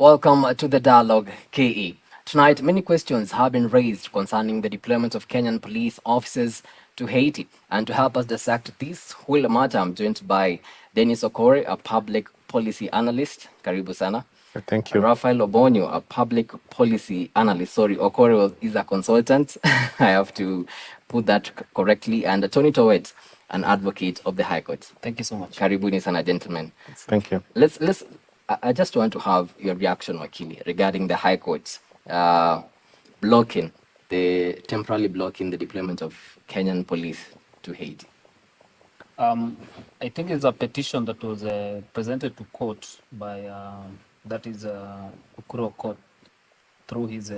Welcome to the Dialogue KE. Tonight, many questions have been raised concerning the deployment of Kenyan police officers to Haiti. And to help us dissect this whole matter, I'm joined by Dennis Okore, a public policy analyst. Karibu sana. Thank you. Rafael Obonyo, a public policy analyst. Sorry, Okore is a consultant. I have to put that correctly. And Tony Towet, an advocate of the High Court. Thank you so much. Karibuni sana, gentlemen. Thank you. Let's. I just want to have your reaction, Wakili, regarding the High Court blocking temporarily blocking the deployment of Kenyan police to Haiti. I think it's a petition that was presented to court by that is Ukuro Court through his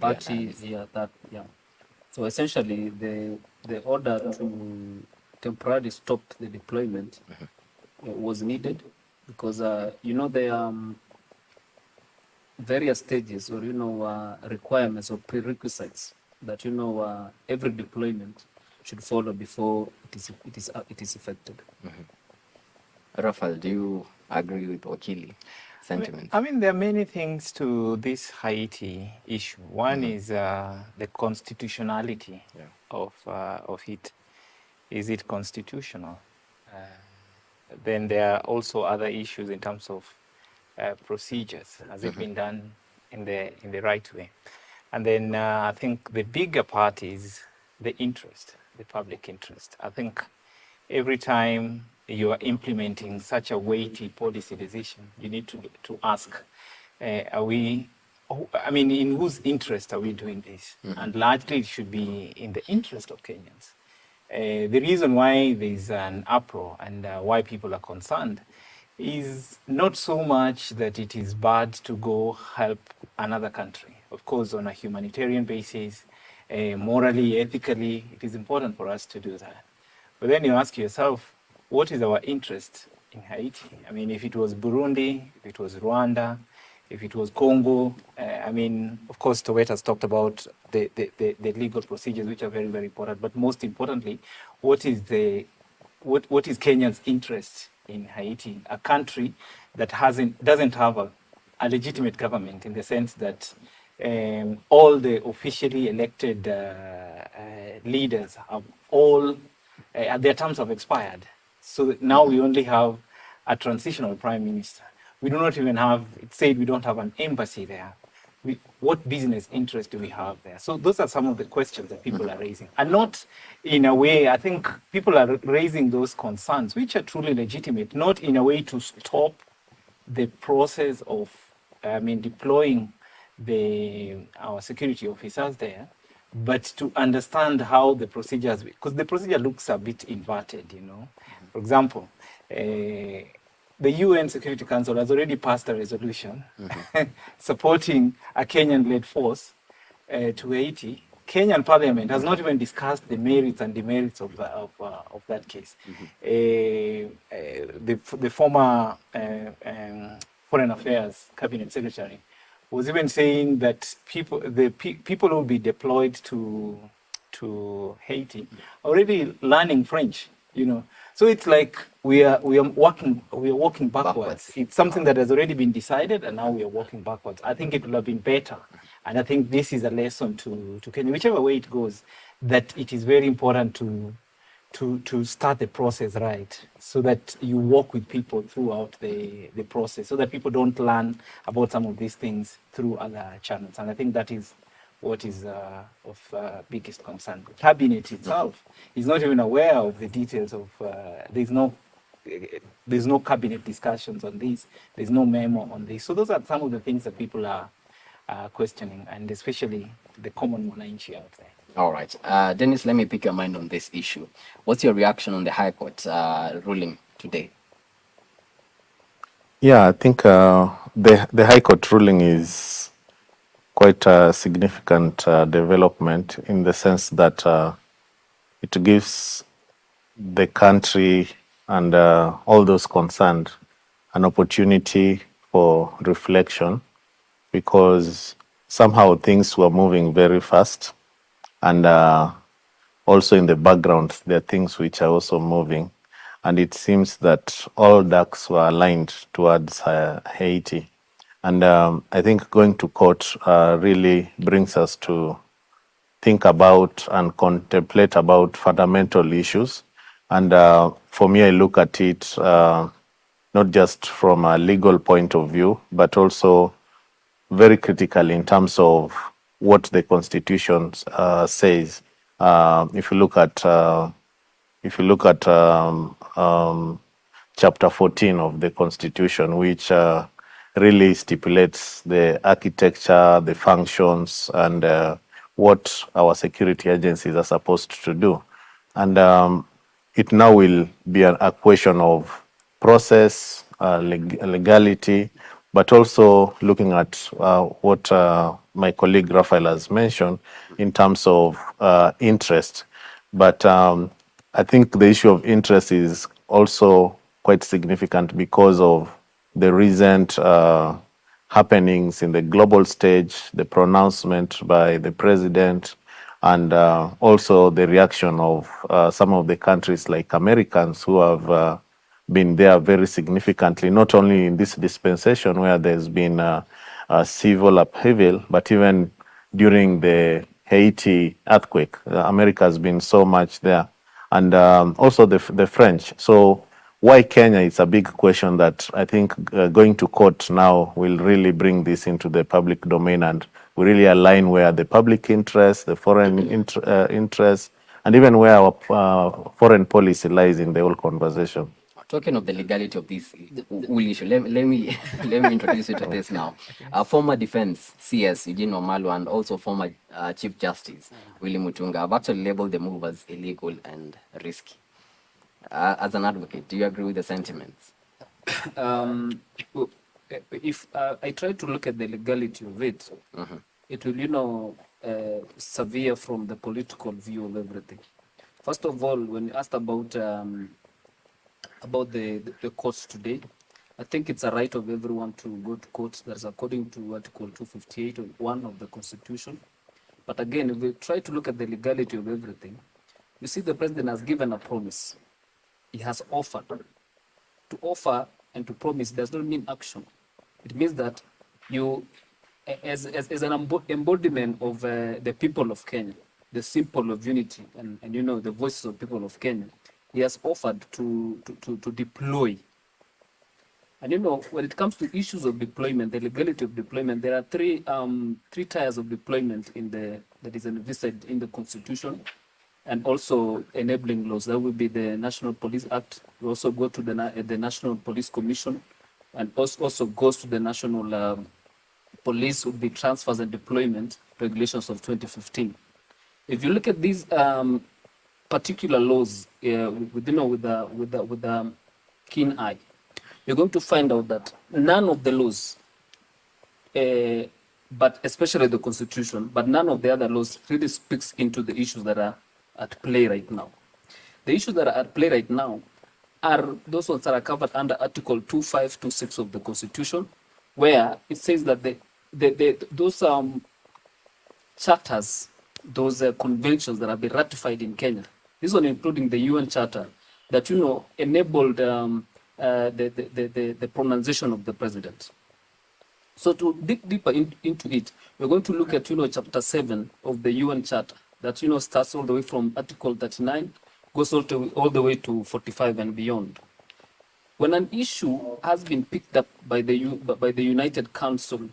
party. Yeah. So essentially, the order to temporarily stop the deployment was needed because there are various stages or requirements or prerequisites that every deployment should follow before it is effected. Rafael, do you agree with Wakili sentiment? I mean, there are many things to this Haiti issue. One is the constitutionality of it. Is it constitutional? Then there are also other issues in terms of procedures. Has it been done in the right way? And then I think the bigger part is the interest, the public interest. I think every time you are implementing such a weighty policy decision, you need to ask, in whose interest are we doing this? And largely it should be in the interest of Kenyans. The reason why there's an uproar and why people are concerned is not so much that it is bad to go help another country. Of course, on a humanitarian basis, morally, ethically, it is important for us to do that. But then you ask yourself, what is our interest in Haiti? I mean, if it was Burundi, if it was Rwanda, if it was Congo, of course, Towet has talked about the legal procedures, which are very, very important. But most importantly, what is Kenya's interest in Haiti, a country that doesn't have a legitimate government in the sense that all the officially elected leaders have all their terms have expired. So now we only have a transitional prime minister. We do not even have, it said we don't have an embassy there. What business interest do we have there? So those are some of the questions that people are raising. And not in a way, I think people are raising those concerns, which are truly legitimate, not in a way to stop the process of, deploying our security officers there, but to understand how the procedures, because the procedure looks a bit inverted, For example, the UN Security Council has already passed a resolution supporting a Kenyan-led force to Haiti. Kenyan Parliament has not even discussed the merits and demerits of that case. The former Foreign Affairs Cabinet Secretary was even saying that people who will be deployed to Haiti already learning French, So it's like we are walking backwards. It's something that has already been decided, and now we are walking backwards. I think it would have been better, and I think this is a lesson to Kenya, whichever way it goes, that it is very important to start the process right, so that you work with people throughout the process, so that people don't learn about some of these things through other channels. And I think that is what is of biggest concern. The cabinet itself is not even aware of the details of, there's no cabinet discussions on this, there's no memo on this. So those are some of the things that people are questioning, and especially the common mwananchi out there. All right. Dennis, let me pick your mind on this issue. What's your reaction on the High Court ruling today? Yeah, I think the High Court ruling is quite a significant development in the sense that it gives the country and all those concerned an opportunity for reflection, because somehow things were moving very fast, and also in the background there are things which are also moving, and it seems that all ducks were aligned towards Haiti. And I think going to court really brings us to think about and contemplate about fundamental issues. And for me, I look at it not just from a legal point of view, but also very critically in terms of what the Constitution says. If you look at chapter 14 of the Constitution, which really stipulates the architecture, the functions, and what our security agencies are supposed to do. And it now will be a question of process, legality, but also looking at what my colleague Raphael has mentioned in terms of interest. But I think the issue of interest is also quite significant because of the recent happenings in the global stage, the pronouncement by the president, and also the reaction of some of the countries like Americans who have been there very significantly, not only in this dispensation where there's been a civil upheaval, but even during the Haiti earthquake. America has been so much there, and also the French. So why Kenya is a big question that I think going to court now will really bring this into the public domain, and we really align where the public interest, the foreign interest, and even where our foreign policy lies in the whole conversation. Talking of the legality of this whole issue, let me let me introduce you to this now. Former Defense CS Eugene Wamalu and also former Chief Justice Willie Mutunga have actually labeled the move as illegal and risky. As an advocate, do you agree with the sentiments? If I try to look at the legality of it, it will, severe from the political view of everything. First of all, when you asked about the courts today, I think it's a right of everyone to go to court. That's according to Article 258 of 1 of the Constitution. But again, if we try to look at the legality of everything, you see the president has given a promise. He has offered. To offer and to promise does not mean action. It means that you, as an embodiment of the people of Kenya, the symbol of unity and the voices of people of Kenya, he has offered to deploy. And when it comes to issues of deployment, the legality of deployment, there are three tiers of deployment that is envisaged in the Constitution, and also enabling laws. That will be the National Police Act. We also go to the National Police Commission, and also goes to the National Police would be transfers and deployment regulations of 2015. If you look at these particular laws, with a keen eye, you're going to find out that none of the laws, but especially the Constitution, but none of the other laws really speaks into the issues that are at play right now. The issues that are at play right now are those ones that are covered under Article 2526 of the Constitution, where it says that those charters, those conventions that have been ratified in Kenya, this one including the UN Charter, that enabled the pronunciation of the president. So to dig deeper into it, we're going to look at Chapter 7 of the UN Charter that starts all the way from Article 39, goes all the way to 45 and beyond. When an issue has been picked up by the United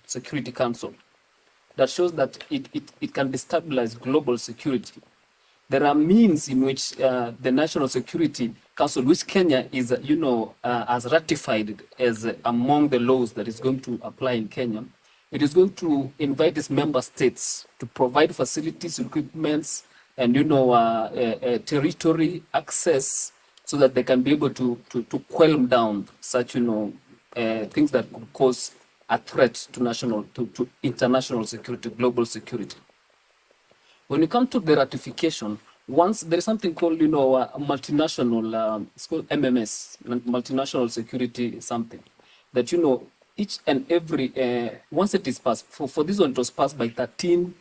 Security Council that shows that it can destabilize global security, there are means in which the National Security Council, which Kenya is, has ratified as among the laws that is going to apply in Kenya, it is going to invite its member states to provide facilities, equipments, and territory access, so that they can be able to quell down such things that could cause a threat to international security, global security. When you come to the ratification, once there is something called multinational, it's called MMS, multinational security something, that each and every once it is passed, for this one it was passed by 13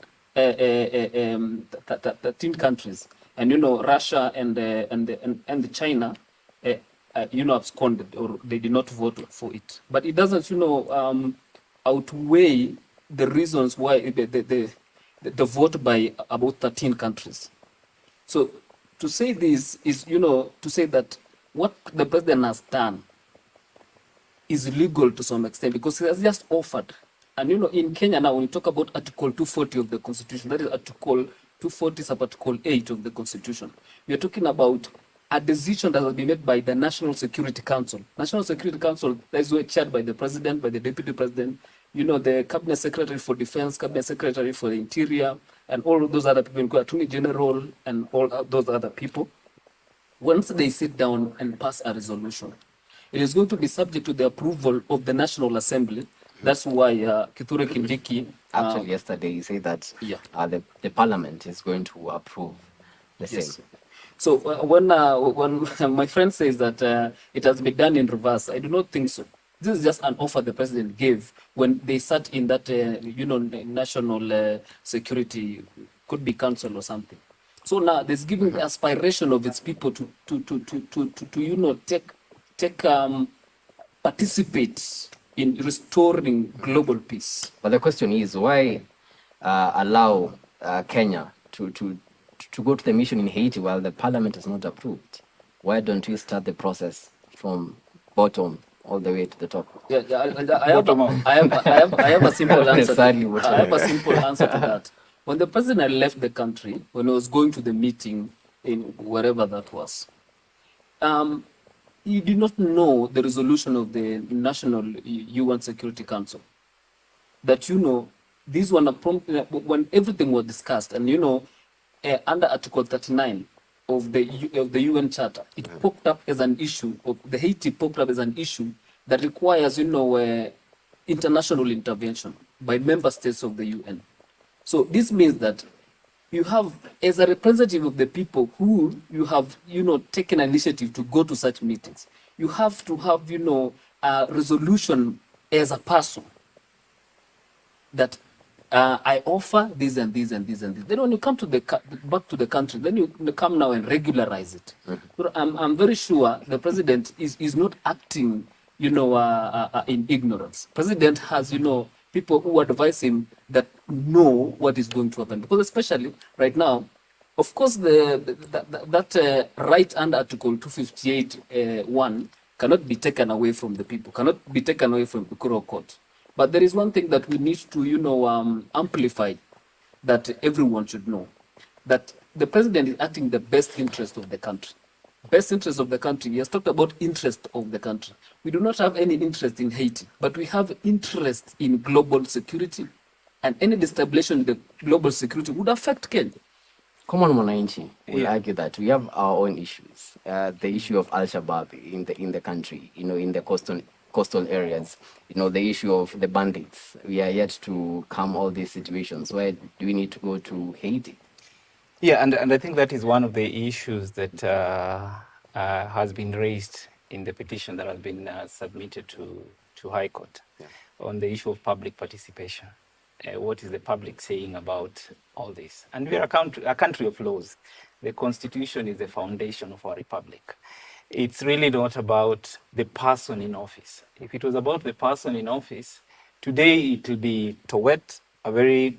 countries, and Russia and China absconded, or they did not vote for it. But it doesn't outweigh the reasons why the vote by about 13 countries. So to say this is, to say that what the president has done is legal to some extent because he has just offered. And in Kenya now, when you talk about Article 240 of the Constitution, that is Article 240 sub Article 8 of the Constitution, we are talking about a decision that has been made by the National Security Council. National Security Council that is chaired by the president, by the deputy president, the cabinet secretary for defense, cabinet secretary for the interior, and all of those other people, attorney general, and all those other people. Once they sit down and pass a resolution, it is going to be subject to the approval of the National Assembly. That's why Kithure Kindiki... Actually, yesterday he said that the parliament is going to approve the same. So when my friend says that it has been done in reverse, I do not think so. This is just an offer the president gave when they sat in that, national security, could be council or something. So now there's giving the aspiration of its people to participate in restoring global peace. But the question is, why allow Kenya to go to the mission in Haiti while the parliament is not approved? Why don't we start the process from bottom all the way to the top? I have a simple answer. I have a simple answer to that. When the president left the country, when he was going to the meeting in wherever that was, he did not know the resolution of the National UN Security Council. That, these were when everything was discussed, and under Article 39 of the UN Charter, it popped up as an issue, the Haiti popped up as an issue that requires, international intervention by member states of the UN. So this means that you have, as a representative of the people who you have, taken initiative to go to such meetings, you have to have, a resolution as a person that I offer this and this and this and this. Then when you come to back to the country, then you come now and regularize it. I'm very sure the president is not acting, in ignorance. President has, people who advise him that know what is going to happen. Because especially right now, of course, that right under Article 258(1) cannot be taken away from the people, cannot be taken away from the Kuro Court. But there is one thing that we need to, amplify, that everyone should know, that the president is acting in the best interest of the country. Best interest of the country. He has talked about interest of the country. We do not have any interest in Haiti, but we have interest in global security, and any destabilization in the global security would affect Kenya. Common Mwananchi will argue that we have our own issues. The issue of Al-Shabaab in the country, in the coastal areas, the issue of the bandits. We are yet to calm all these situations. Why do we need to go to Haiti? Yeah, and I think that is one of the issues that has been raised in the petition that has been submitted to High Court on the issue of public participation. What is the public saying about all this? And we are a country of laws. The Constitution is the foundation of our republic. It's really not about the person in office. If it was about the person in office, today it will be Towet, a very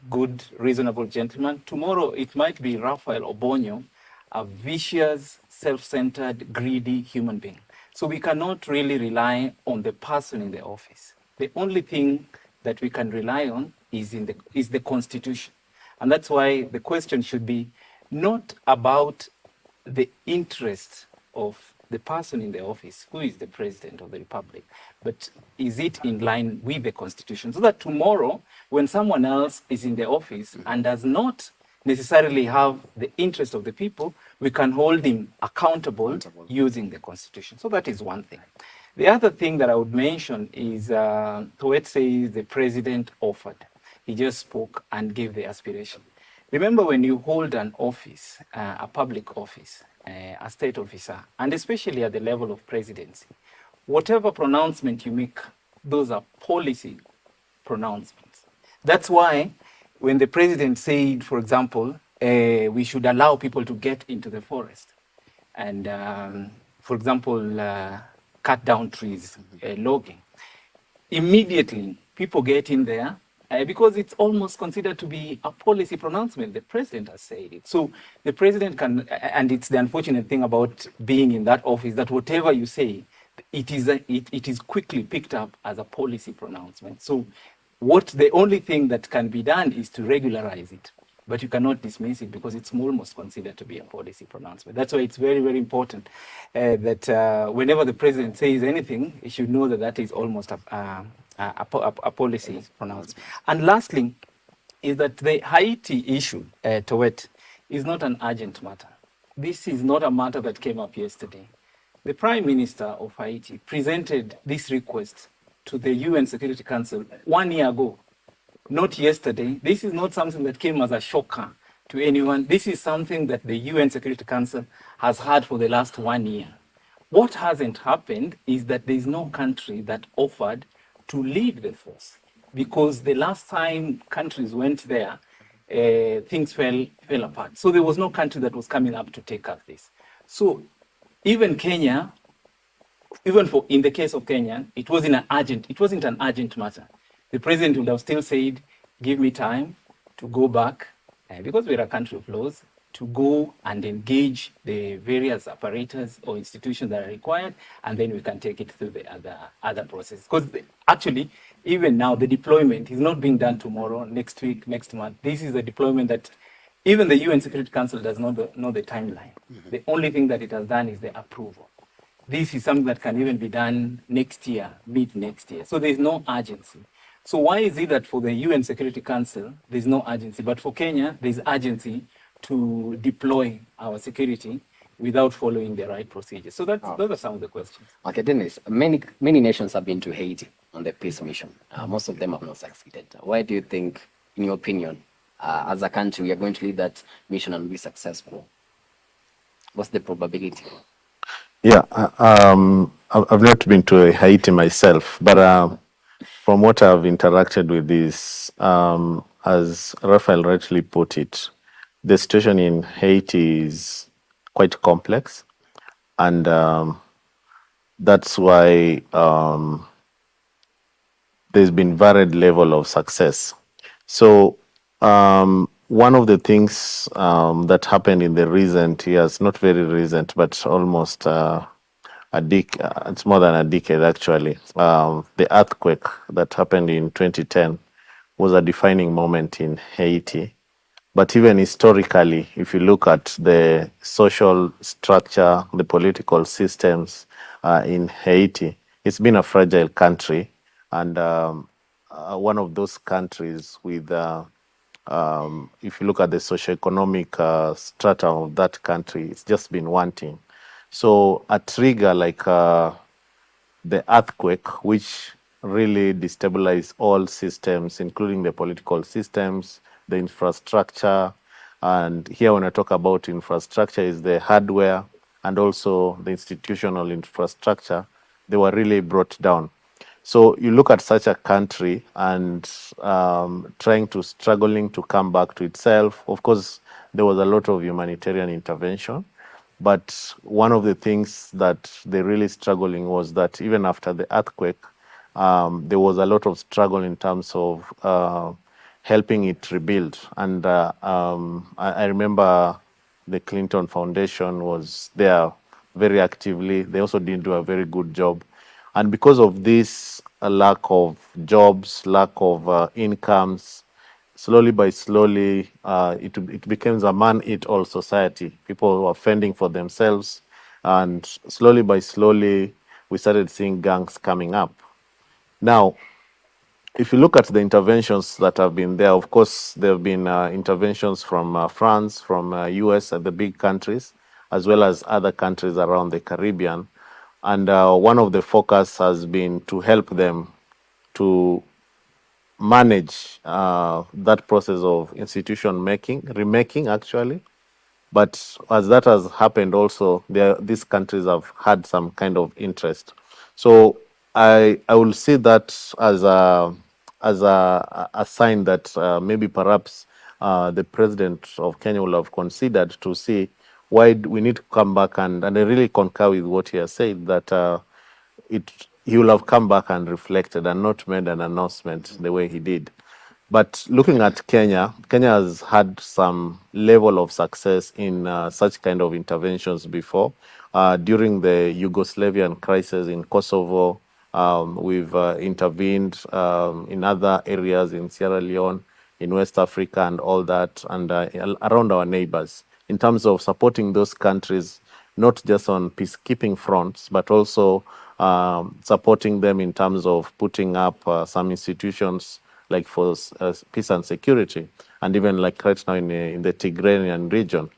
good, reasonable gentleman. Tomorrow it might be Raphael Obonyo, a vicious, self-centered, greedy human being. So we cannot really rely on the person in the office. The only thing that we can rely on is the Constitution. And that's why the question should be not about the interest of the person in the office, who is the president of the republic, but is it in line with the Constitution? So that tomorrow, when someone else is in the office and does not necessarily have the interest of the people, we can hold him accountable using the Constitution. So that is one thing. The other thing that I would mention is, Towet says the president offered. He just spoke and gave the aspiration. Remember, when you hold an office, a public office, a state officer, and especially at the level of presidency, whatever pronouncement you make, those are policy pronouncements. That's why when the president said, for example, we should allow people to get into the forest and, for example, cut down trees, logging, immediately people get in there because it's almost considered to be a policy pronouncement. The president has said it. So the president can, and it's the unfortunate thing about being in that office, that whatever you say, it is quickly picked up as a policy pronouncement. So the only thing that can be done is to regularize it, but you cannot dismiss it because it's almost considered to be a policy pronouncement. That's why it's very, very important that whenever the president says anything, you should know that that is almost a policy pronouncement. And lastly, is that the Haiti issue, Towet, is not an urgent matter. This is not a matter that came up yesterday. The Prime Minister of Haiti presented this request to the UN Security Council 1 year ago, not yesterday. This is not something that came as a shocker to anyone. This is something that the UN Security Council has had for the last 1 year. What hasn't happened is that there is no country that offered to lead the force, because the last time countries went there, things fell apart. So there was no country that was coming up to take up this. So even Kenya, in the case of Kenya, it wasn't an urgent matter. The president would have still said, give me time to go back, because we're a country of laws, to go and engage the various apparatus or institutions that are required, and then we can take it through the other process. Because actually, even now, the deployment is not being done tomorrow, next week, next month. This is a deployment that even the UN Security Council does not know the timeline. Mm-hmm. The only thing that it has done is the approval. This is something that can even be done next year, mid next year. So there's no urgency. So why is it that for the UN Security Council, there's no urgency, but for Kenya, there's urgency to deploy our security without following the right procedures? So those are some of the questions. Okay, Dennis, many nations have been to Haiti on the peace mission. Most of them have not succeeded. Why do you think, in your opinion, as a country, we are going to lead that mission and be successful? What's the probability? Yeah, I've not been to Haiti myself, but from what I've interacted with this, as Raphael rightly put it, the situation in Haiti is quite complex, and that's why there's been varied level of success. So one of the things that happened in the recent years, not very recent, but almost it's more than a decade actually, the earthquake that happened in 2010 was a defining moment in Haiti. But even historically, if you look at the social structure, the political systems in Haiti, it's been a fragile country, and one of those countries with, if you look at the socioeconomic strata of that country, it's just been wanting. So a trigger like the earthquake, which really destabilized all systems, including the political systems, the infrastructure. And here when I talk about infrastructure is the hardware and also the institutional infrastructure. They were really brought down. So you look at such a country and struggling to come back to itself. Of course, there was a lot of humanitarian intervention. But one of the things that they're really struggling was that even after the earthquake, there was a lot of struggle in terms of helping it rebuild. And I remember the Clinton Foundation was there very actively. They also didn't do a very good job. And because of this lack of jobs, lack of incomes, slowly by slowly, it becomes a man-eat-all society. People were fending for themselves, and slowly by slowly, we started seeing gangs coming up. Now, if you look at the interventions that have been there, of course, there have been interventions from France, from US, and the big countries, as well as other countries around the Caribbean. And one of the focus has been to help them to manage that process of institution remaking actually. But as that has happened also, these countries have had some kind of interest. So I will see that as a sign that maybe perhaps the president of Kenya will have considered to see why we need to come back, and I really concur with what he has said, that he will have come back and reflected and not made an announcement the way he did. But looking at Kenya, Kenya has had some level of success in such kind of interventions before. During the Yugoslavian crisis in Kosovo, we've intervened in other areas in Sierra Leone, in West Africa, and all that, and around our neighbors, in terms of supporting those countries, not just on peacekeeping fronts, but also supporting them in terms of putting up some institutions like for peace and security, and even like right now in the Tigrayan region.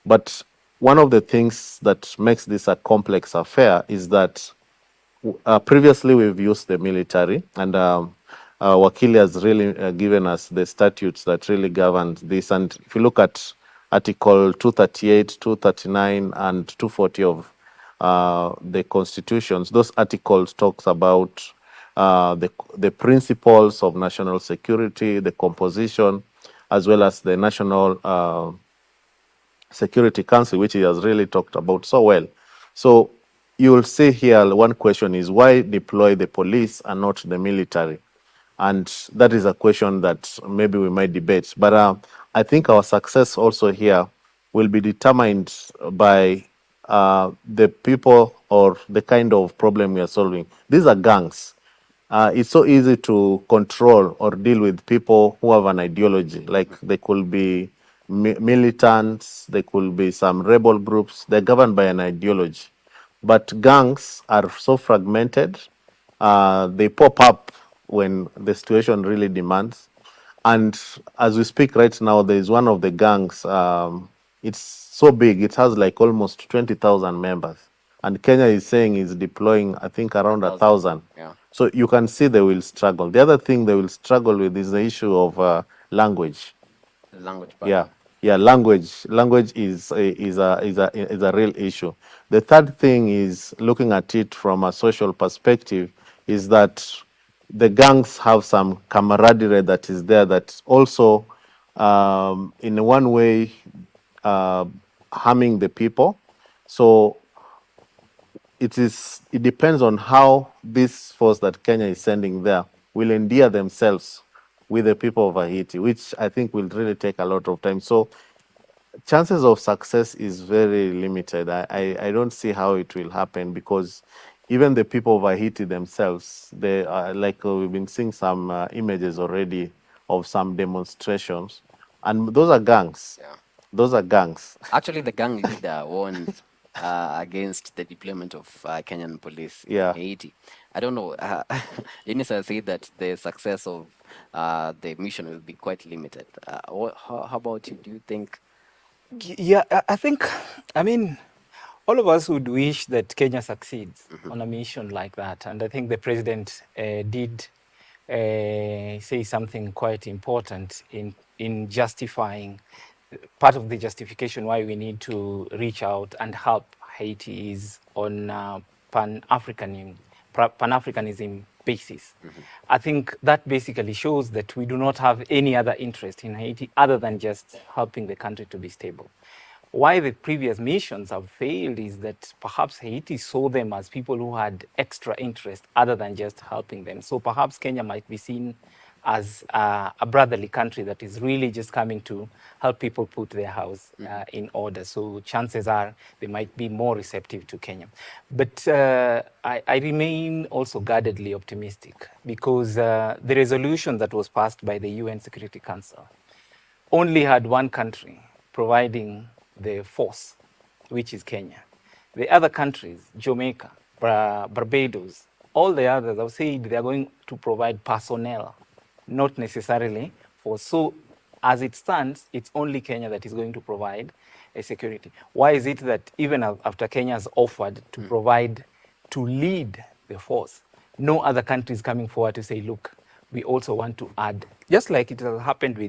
But one of the things that makes this a complex affair is that previously we've used the military, and Wakili has really given us the statutes that really govern this. And if you look at Article 238, 239, and 240 of the constitutions, those articles talks about the principles of national security, the composition, as well as the national Security Council, which he has really talked about so well. So you'll see here, one question is why deploy the police and not the military? And that is a question that maybe we might debate. But I think our success also here will be determined by the people or the kind of problem we are solving. These are gangs. It's so easy to control or deal with people who have an ideology. Like they could be militants, they could be some rebel groups. They're governed by an ideology. But gangs are so fragmented. They pop up when the situation really demands. And as we speak right now, there is one of the gangs. It's so big; it has like almost 20,000 members. And Kenya is saying is deploying, I think, around 1,000. Yeah. So you can see they will struggle. The other thing they will struggle with is the issue of language. The language Yeah, yeah, language is a real issue. The third thing is looking at it from a social perspective is that the gangs have some camaraderie that is there that also in one way uh, harming the people. So it depends on how this force that Kenya is sending there will endear themselves with the people of Haiti, which I think will really take a lot of time. So chances of success is very limited. I don't see how it will happen because even the people of Haiti themselves, they are like we've been seeing some images already of some demonstrations, and those are gangs. Yeah. Those are gangs. Actually, the gang leader warned against the deployment of Kenyan police in Yeah. Haiti. I don't know. Inisa said that the success of the mission will be quite limited. How about you? Do you think? Yeah, I think, I mean, all of us would wish that Kenya succeeds on a mission like that. And I think the president did say something quite important in justifying, part of the justification why we need to reach out and help Haiti is on Pan-Africanism basis. I think that basically shows that we do not have any other interest in Haiti other than just helping the country to be stable. Why the previous missions have failed is that perhaps Haiti saw them as people who had extra interest other than just helping them. So perhaps Kenya might be seen as a brotherly country that is really just coming to help people put their house in order. So chances are they might be more receptive to Kenya. But I remain also guardedly optimistic because the resolution that was passed by the UN Security Council only had one country providing the force, which is Kenya. The other countries, Jamaica, Barbados, all the others have said they are going to provide personnel, not necessarily force. So as it stands, it's only Kenya that is going to provide a security. Why is it that even after Kenya has offered to provide, to lead the force, no other country is coming forward to say, look, we also want to add, just like it has happened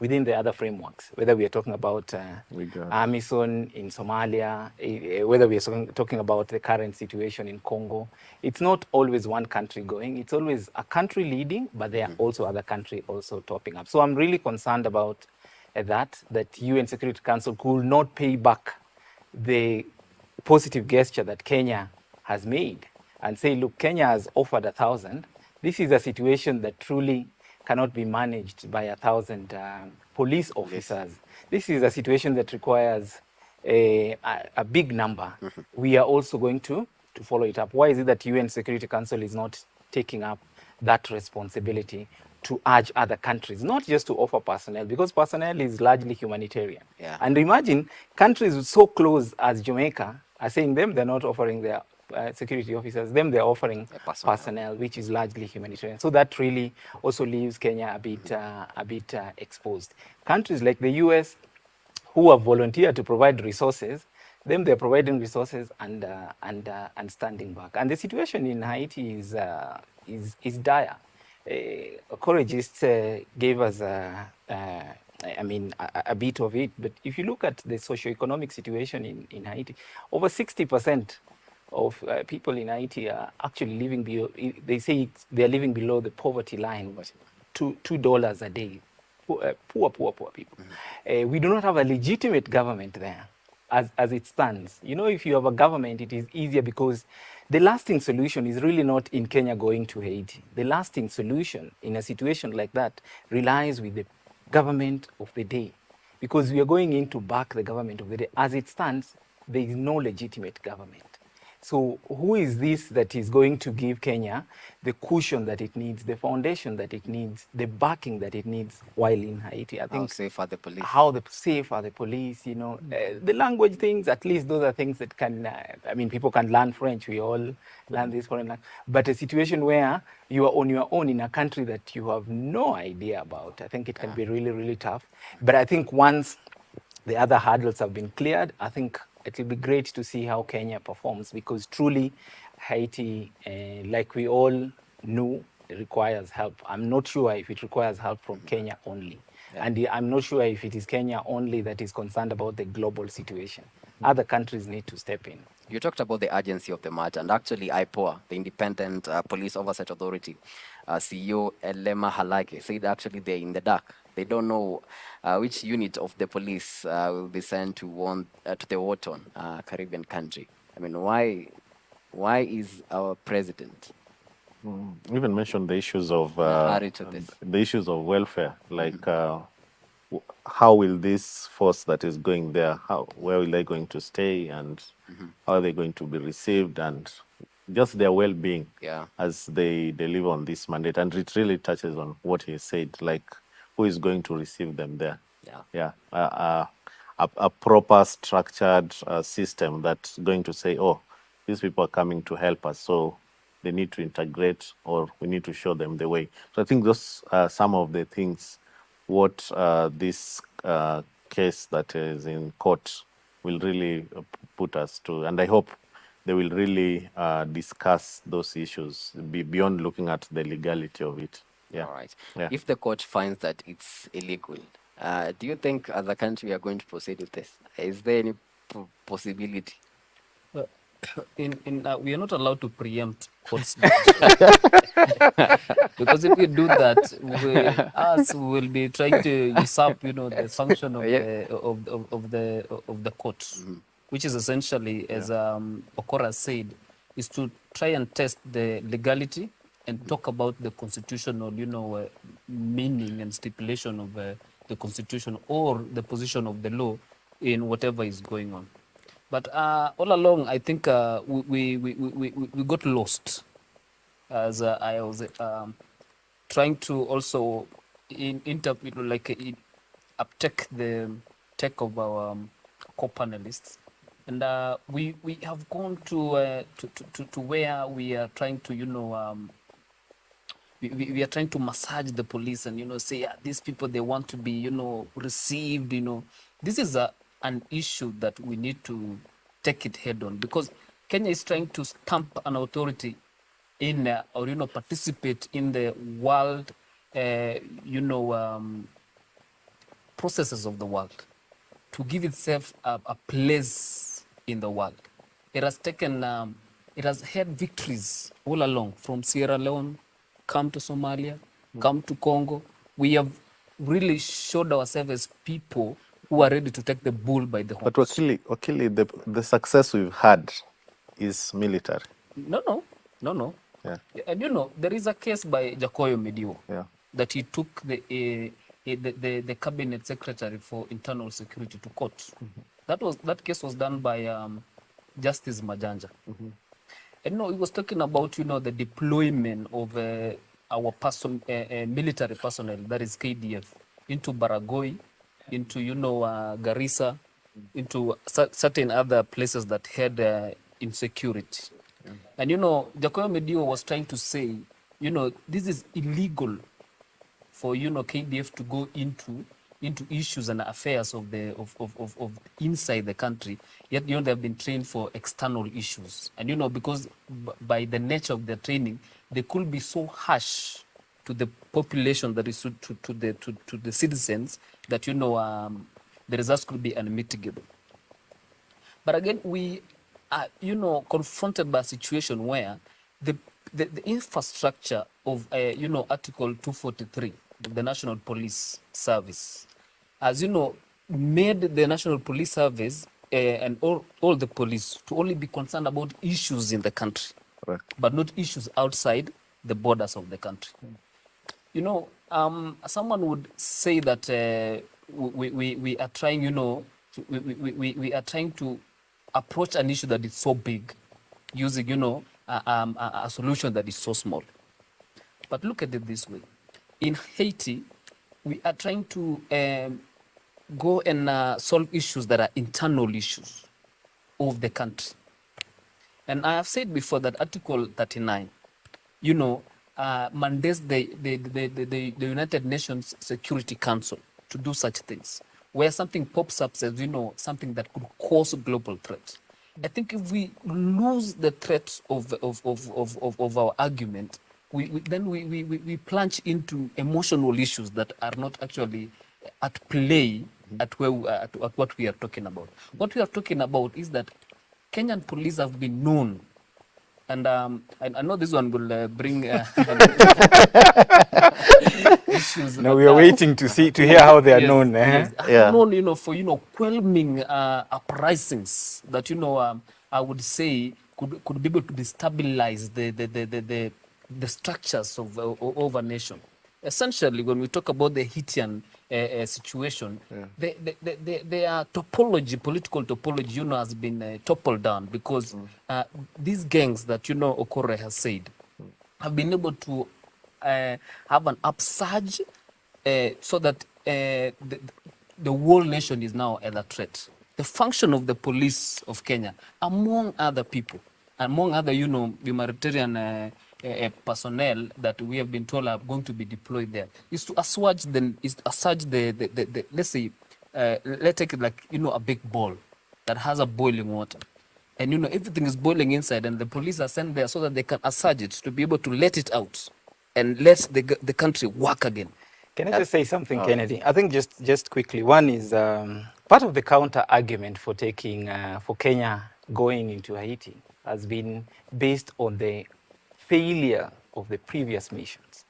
within the other frameworks, whether we are talking about AMISON in Somalia, whether we are talking about the current situation in Congo. It's not always one country going, it's always a country leading, but there are also other countries also topping up. So I'm really concerned about that UN Security Council could not pay back the positive gesture that Kenya has made and say, look, Kenya has offered 1,000. This is a situation that truly cannot be managed by 1,000 police officers. This is a situation that requires a big number. We are also going to follow it up. Why is it that UN Security Council is not taking up that responsibility to urge other countries, not just to offer personnel, because personnel is largely humanitarian. Yeah. And imagine countries so close as Jamaica are saying they're not offering their security officers, they're offering personnel, which is largely humanitarian. So that really also leaves Kenya a bit exposed. Countries like the US, who have volunteered to provide resources, they're providing resources and standing back. And the situation in Haiti is dire. Ecologists gave us a bit of it, but if you look at the socioeconomic situation in Haiti, over 60% of people in Haiti are actually living below, they say they're living below the poverty line, $2 a day. Poor people. We do not have a legitimate government there as it stands. You know, if you have a government, it is easier because the lasting solution is really not in Kenya going to Haiti. The lasting solution in a situation like that relies with the government of the day, because we are going in to back the government of the day. As it stands, there is no legitimate government. So who is this that is going to give Kenya the cushion that it needs, the foundation that it needs, the backing that it needs while in Haiti? I think how safe are the police? How safe are the police? You know, the language things, at least those are things that can, people can learn French. We all learn this foreign language. But a situation where you are on your own in a country that you have no idea about, I think it can be really, really tough. But I think once the other hurdles have been cleared, I think it will be great to see how Kenya performs, because truly Haiti, like we all knew, requires help. I'm not sure if it requires help from Kenya only. Yeah. And I'm not sure if it is Kenya only that is concerned about the global situation. Other countries need to step in. You talked about the urgency of the matter, and actually IPOA, the Independent Police Oversight Authority, CEO Elema Halake said actually they're in the dark. They don't know which unit of the police will be sent to the war-torn Caribbean country. I mean, why is our president even mentioned the issues of welfare, like how will this force that is going there, where will they going to stay, and how are they going to be received, and just their well-being as they deliver on this mandate. And it really touches on what he said, like who is going to receive them there. A proper structured system that's going to say, oh, these people are coming to help us, so they need to integrate, or we need to show them the way. So I think those are some of the things what this case that is in court will really put us to. And I hope they will really discuss those issues beyond looking at the legality of it. Yeah. All right. Yeah. If the court finds that it's illegal, do you think as a country we are going to proceed with this? Is there any possibility? We are not allowed to preempt courts because if we do that, we will be trying to usurp, the function of the court, which is essentially, as Okora said, is to try and test the legality and talk about the constitutional, meaning and stipulation of the constitution or the position of the law in whatever is going on. But all along, I think we got lost, as I was trying to also uptake the take of our co-panelists, and we have gone to where we are trying to we are trying to massage the police and say these people, they want to be received. This is an issue that we need to take it head on, because Kenya is trying to stamp an authority in or participate in the world processes of the world, to give itself a place in the world. It has taken it has had victories all along, from Sierra Leone, come to Somalia, come to Congo. We have really showed ourselves as people who are ready to take the bull by the horns. But Wakili, the success we've had is military. No. No. Yeah. And you know, there is a case by Jacoyo Mediwo Yeah. that he took the cabinet secretary for internal security to court. That case was done by Justice Majanja. And you know, he was talking about, you know, the deployment of our military personnel, that is KDF, into Baragoi, into, you know, Garissa, into certain other places that had insecurity. And, you know, Jacoyo Mediwo was trying to say, you know, this is illegal for, you know, KDF to go into issues and affairs of the of inside the country, yet, you know, they've been trained for external issues. And, you know, because by the nature of their training, they could be so harsh to the population, that is to the citizens, that, you know, the results could be unmitigable. But again, we are, you know, confronted by a situation where the infrastructure of, you know, Article 243, the National Police Service, as you know, made the National Police Service and all the police to only be concerned about issues in the country, Correct. but not issues outside the borders of the country. You know, someone would say that we are trying, you know, we are trying to approach an issue that is so big using, you know, a solution that is so small. But look at it this way. In Haiti, we are trying to go and solve issues that are internal issues of the country. And I have said before that Article 39, you know, mandates the United Nations Security Council to do such things, where something pops up, says, you know, something that could cause a global threat. I think if we lose the threat of our argument, then we plunge into emotional issues that are not actually at play at what we are talking about. What we are talking about is that Kenyan police have been known, and I know this one will bring issues. No, we are waiting to hear how they are known. Yes, Yeah. known, you know, for, you know, quelling uprisings that, you know, I would say could be able to destabilize the structures of a nation. Essentially, when we talk about the Haitian situation, their topology, political topology, you know, has been toppled down because these gangs that, you know, Okore has said, have been able to have an upsurge so that the whole nation is now under threat. The function of the police of Kenya, among other people, among other, you know, humanitarian personnel that we have been told are going to be deployed there, is to assuage the let's say, let's take it like, you know, a big bowl that has a boiling water. And, you know, everything is boiling inside, and the police are sent there so that they can assuage it, to be able to let it out and let the country work again. Can I just say something, Kennedy? I think just quickly. One is part of the counter argument for taking for Kenya going into Haiti has been based on the failure of the previous missions.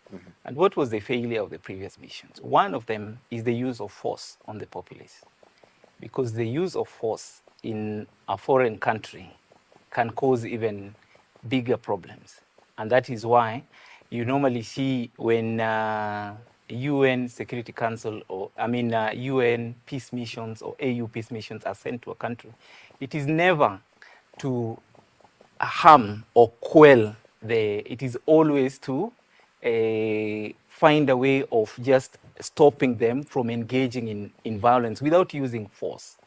And what was the failure of the previous missions? One of them is the use of force on the populace, because the use of force in a foreign country can cause even bigger problems. And that is why you normally see when UN Security Council, or UN peace missions or AU peace missions are sent to a country, it is never to harm or quell it is always to find a way of just stopping them from engaging in violence without using force.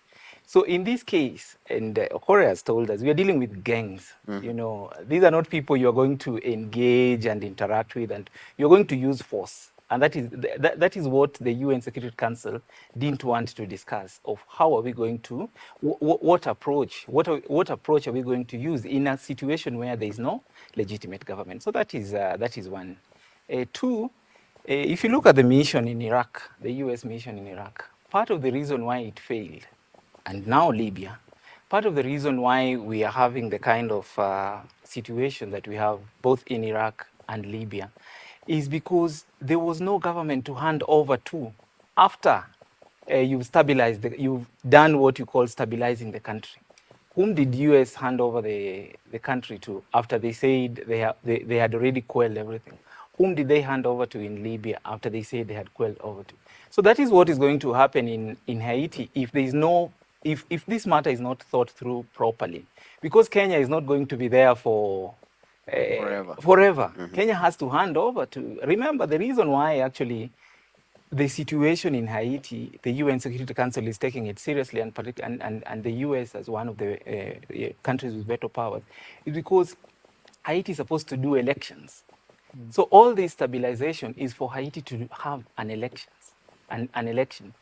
So in this case, and Okore has told us, we are dealing with gangs. You know, these are not people you are going to engage and interact with, and you're going to use force. And that is what the UN Security Council didn't want to discuss, of how are we going to, what approach are we going to use in a situation where there is no legitimate government. So that is one. Two, if you look at the mission in Iraq, the US mission in Iraq, part of the reason why it failed, and now Libya, part of the reason why we are having the kind of situation that we have both in Iraq and Libya is because there was no government to hand over to after you've done what you call stabilizing the country. whom did US hand over the country to after they said they had already quelled everything? Whom did they hand over to in Libya after they said they had quelled over to? So that is what is going to happen in Haiti if there is no, if this matter is not thought through properly. Because Kenya is not going to be there for forever. Kenya has to hand over to, remember the reason why actually the situation in Haiti, the UN Security Council is taking it seriously, and the US as one of the countries with veto powers, is because Haiti is supposed to do elections. So all this stabilization is for Haiti to have an election.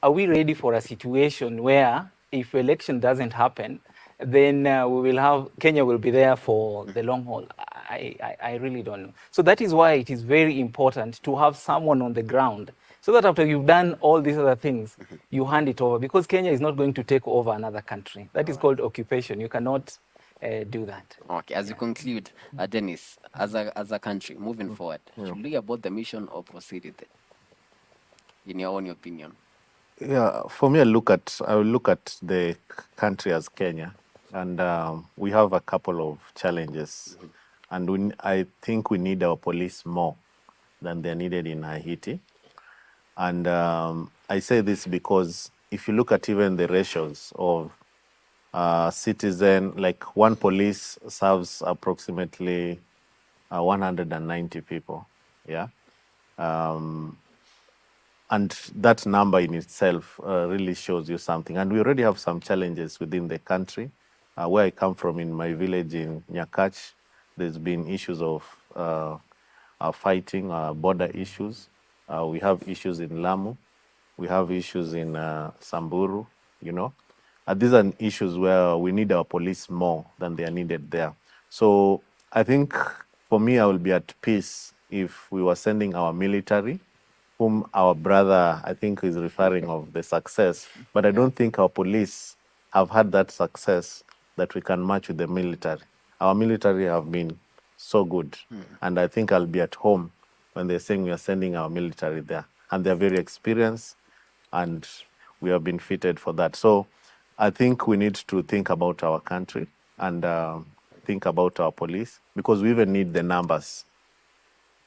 Are we ready for a situation where if election doesn't happen, then we will have, Kenya will be there for the long haul? I really don't know. So that is why it is very important to have someone on the ground, so that after you've done all these other things, you hand it over, because Kenya is not going to take over another country. That is called occupation. You cannot do that. Okay, as you conclude, Dennis, as a country, moving forward, should we abort the mission or proceed with it, in your own opinion? Yeah, for me, I will look at the country as Kenya, and we have a couple of challenges, and I think we need our police more than they're needed in Haiti. And I say this because if you look at even the ratios of citizen, like one police serves approximately 190 people, yeah. And that number in itself really shows you something. And we already have some challenges within the country. Where I come from, in my village in Nyakach, there's been issues of fighting, border issues. We have issues in Lamu. We have issues in Samburu, you know. These are issues where we need our police more than they are needed there. So I think for me, I will be at peace if we were sending our military, whom our brother, I think, is referring of the success. But I don't think our police have had that success that we can match with the military. Our military have been so good. And I think I'll be at home when they're saying we are sending our military there. And they're very experienced, and we have been fitted for that. So I think we need to think about our country and think about our police, because we even need the numbers.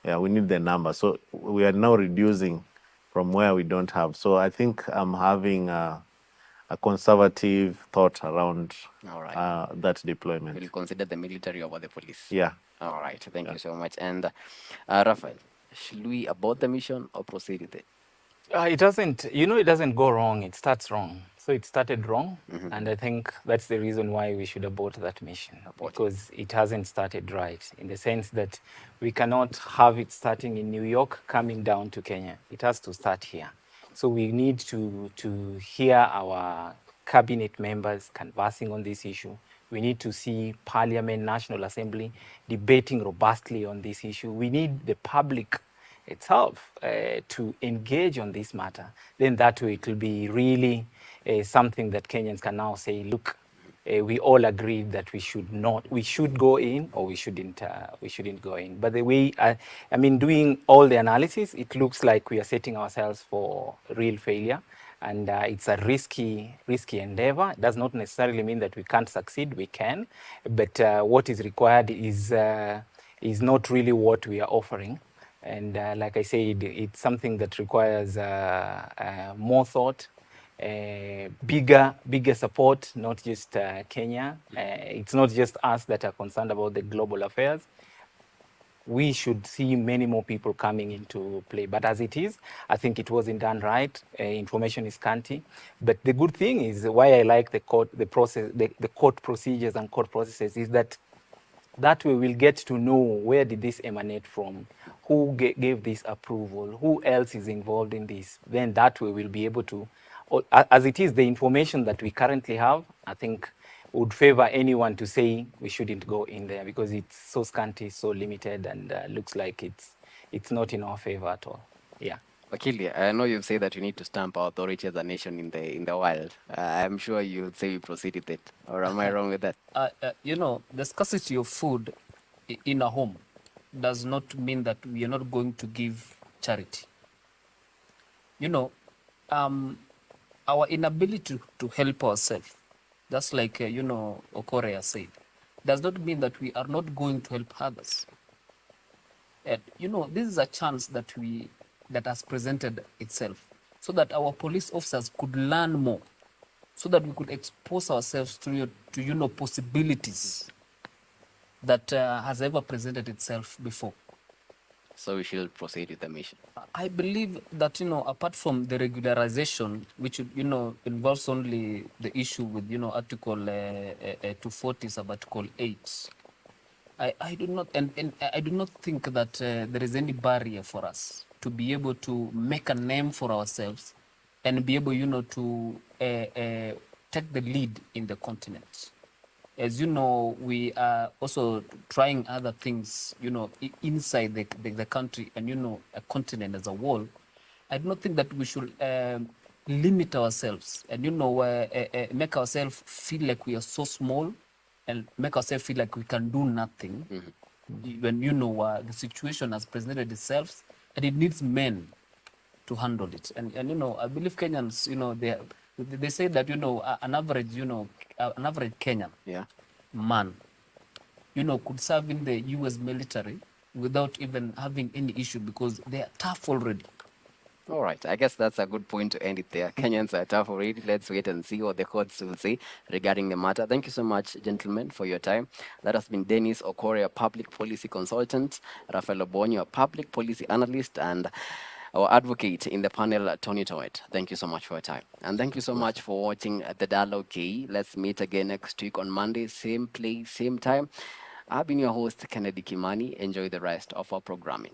Yeah, we need the numbers. So we are now reducing from where we don't have. So I think I'm having a conservative thought around that deployment. Will you consider the military over the police? Yeah. All right. Thank you so much. And Raphael, should we abort the mission or proceed with it? It doesn't go wrong. It starts wrong. So it started wrong. And I think that's the reason why we should abort that mission, because it hasn't started right, in the sense that we cannot have it starting in New York, coming down to Kenya. It has to start here. So we need to hear our cabinet members conversing on this issue. We need to see Parliament, National Assembly debating robustly on this issue. We need the public itself to engage on this matter. Then that way it will be really something that Kenyans can now say, look, we all agreed that we should go in, or we shouldn't go in. But the way, doing all the analysis, it looks like we are setting ourselves for real failure. And it's a risky endeavor. It does not necessarily mean that we can't succeed. We can, but what is required is not really what we are offering. And like I said, it's something that requires more thought, bigger support, not just Kenya. It's not just us that are concerned about the global affairs. We should see many more people coming into play. But as it is, I think it wasn't done right. Information is scanty. But the good thing is, why I like the court procedures and court processes, is that way we'll get to know where did this emanate from, who gave this approval, who else is involved in this. Then that way we'll be able to, as it is, the information that we currently have, I think would favor anyone to say we shouldn't go in there, because it's so scanty, so limited, and looks like it's not in our favor at all. Yeah. Wakili, I know you've said that you need to stamp our authority as a nation in the world. I'm sure you would say we proceed with it, or am I wrong with that? The scarcity of food in a home does not mean that we are not going to give charity. Our inability to help ourselves just like Okorea said, does not mean that we are not going to help others. And this is a chance that has presented itself, so that our police officers could learn more, so that we could expose ourselves to possibilities that has ever presented itself before. So we should proceed with the mission. I believe that apart from the regularization, which involves only the issue with Article 240 sub Article 8, I do not and I do not think that there is any barrier for us to be able to make a name for ourselves and be able to take the lead in the continent. As you know, we are also trying other things, inside the country and, a continent as a whole. I do not think that we should limit ourselves and, make ourselves feel like we are so small and make ourselves feel like we can do nothing. When, the situation has presented itself and it needs men to handle it. And I believe Kenyans, they say that, an average Kenyan man, could serve in the US military without even having any issue because they are tough already. All right, I guess that's a good point to end it there. Kenyans are tough already. Let's wait and see what the courts will say regarding the matter. Thank you so much, gentlemen, for your time. That has been Dennis Okorea, public policy consultant, Rafael Obonyo, public policy analyst, and our advocate in the panel, Tony Toet. Thank you so much for your time. And thank you so much for watching the Dialogue KE. Let's meet again next week on Monday, same place, same time. I've been your host, Kennedy Kimani. Enjoy the rest of our programming.